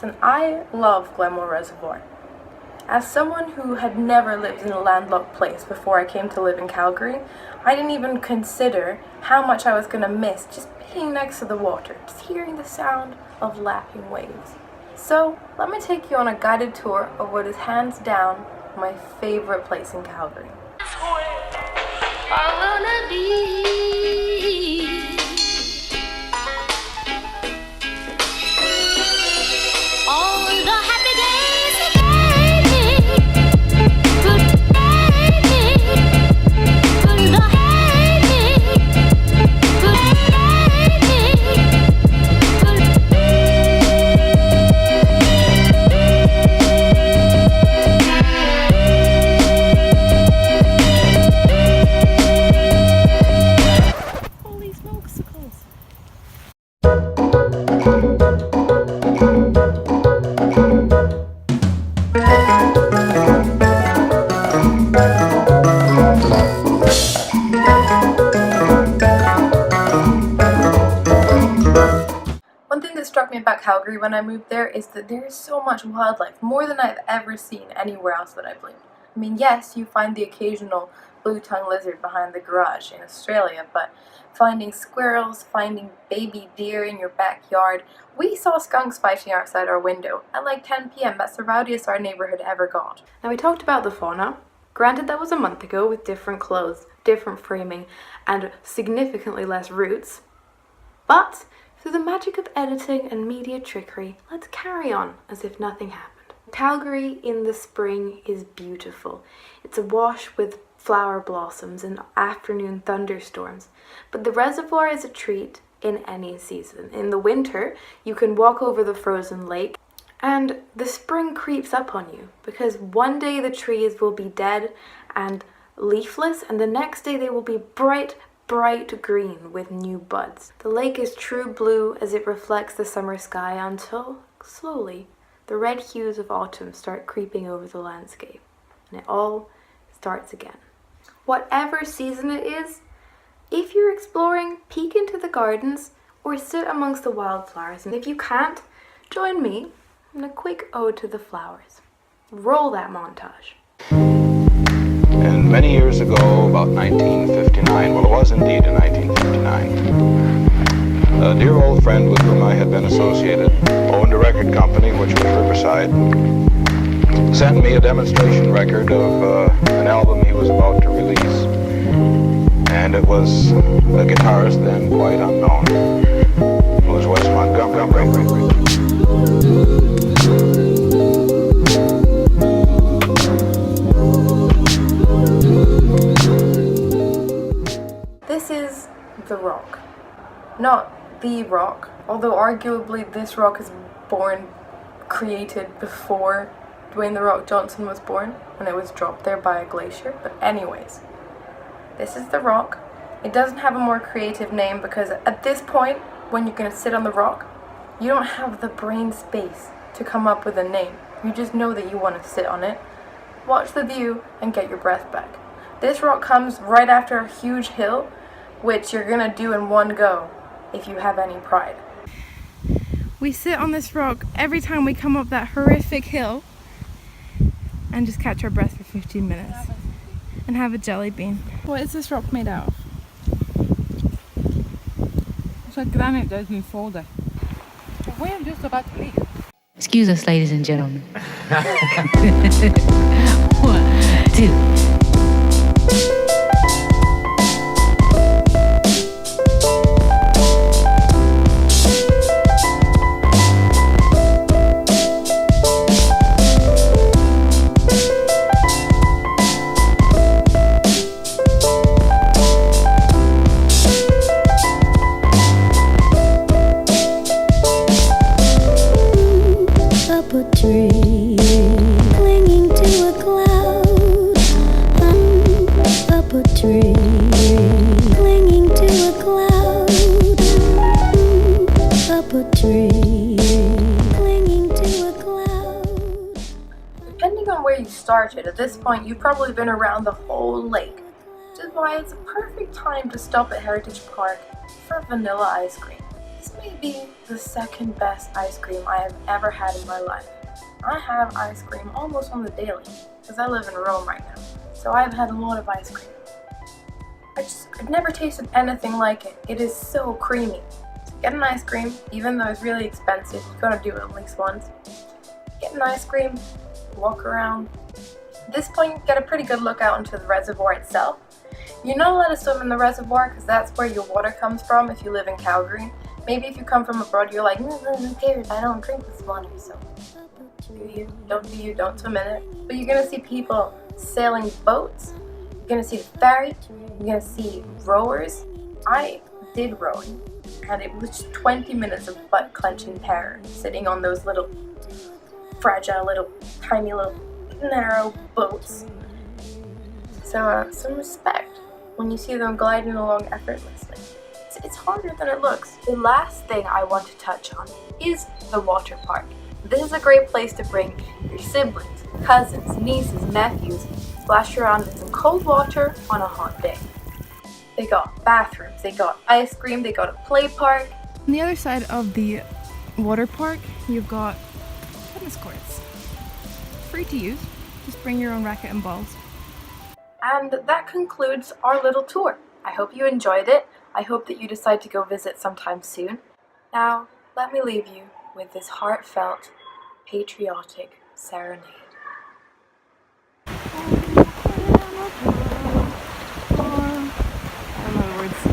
and I love Glenmore Reservoir. As someone who had never lived in a landlocked place before I came to live in Calgary, I didn't even consider how much I was going to miss just being next to the water, just hearing the sound of lapping waves. So let me take you on a guided tour of what is hands down my favorite place in Calgary. One thing that struck me about Calgary when I moved there is that there is so much wildlife, more than I've ever seen anywhere else that I've lived. I mean, yes, you find the occasional blue-tongued lizard behind the garage in Australia, but finding squirrels, finding baby deer in your backyard. We saw skunks fighting outside our window at like 10 p.m. That's the rowdiest our neighborhood ever got. Now, we talked about the fauna. Granted, that was a month ago with different clothes, different framing, and significantly less roots. But through the magic of editing and media trickery, let's carry on as if nothing happened. Calgary in the spring is beautiful. It's awash with flower blossoms and afternoon thunderstorms. But the reservoir is a treat in any season. In the winter, you can walk over the frozen lake, and the spring creeps up on you because one day the trees will be dead and leafless, and the next day they will be bright green with new buds. The lake is true blue as it reflects the summer sky until, slowly, the red hues of autumn start creeping over the landscape, and it all starts again. Whatever season it is, if you're exploring, peek into the gardens or sit amongst the wildflowers, and if you can't, join me in a quick ode to the flowers. Roll that montage. And many years ago, about 1959, well, it was indeed in 1959, a dear old friend with whom I had been associated, owned a record company, which was Riverside, sent me a demonstration record of an album he was about to release. And it was a guitarist then quite unknown. It was Wes Montgomery. This is the rock. Not the rock, although arguably this rock is created before Dwayne "The Rock" Johnson was born, when it was dropped there by a glacier. But anyways, this is the rock. It doesn't have a more creative name because at this point, when you're going to sit on the rock, you don't have the brain space to come up with a name. You just know that you want to sit on it, watch the view, and get your breath back. This rock comes right after a huge hill, which you're going to do in one go if you have any pride. We sit on this rock every time we come up that horrific hill and just catch our breath for 15 minutes and have a jelly bean. What is this rock made out of? It's like granite that's been folded. We are just about to leave. Excuse us, ladies and gentlemen. 1, 2. Depending on where you started, at this point you've probably been around the whole lake, which is why it's a perfect time to stop at Heritage Park for vanilla ice cream. This may be the second best ice cream I have ever had in my life. I have ice cream almost on the daily, because I live in Rome right now, so I've had a lot of ice cream. I've never tasted anything like it. It is so creamy. So get an ice cream, even though it's really expensive, you're gonna do it at least once. Get an ice cream, walk around. At this point, you get a pretty good look out into the reservoir itself. You're not allowed to swim in the reservoir because that's where your water comes from if you live in Calgary. Maybe if you come from abroad, you're like, who cares? I don't drink this water, so do you, don't swim in it. But you're gonna see people sailing boats. You're gonna see the ferry. You're gonna see rowers. I did rowing, and it was just 20 minutes of butt-clenching terror, sitting on those little fragile, tiny narrow boats. So some respect when you see them gliding along effortlessly. It's harder than it looks. The last thing I want to touch on is the water park. This is a great place to bring your siblings, cousins, nieces, nephews, splash around in some cold water on a hot day. They got bathrooms, they got ice cream, they got a play park. On the other side of the water park, you've got tennis courts. Free to use. Just bring your own racket and balls. And that concludes our little tour. I hope you enjoyed it. I hope that you decide to go visit sometime soon. Now, let me leave you with this heartfelt, patriotic serenade.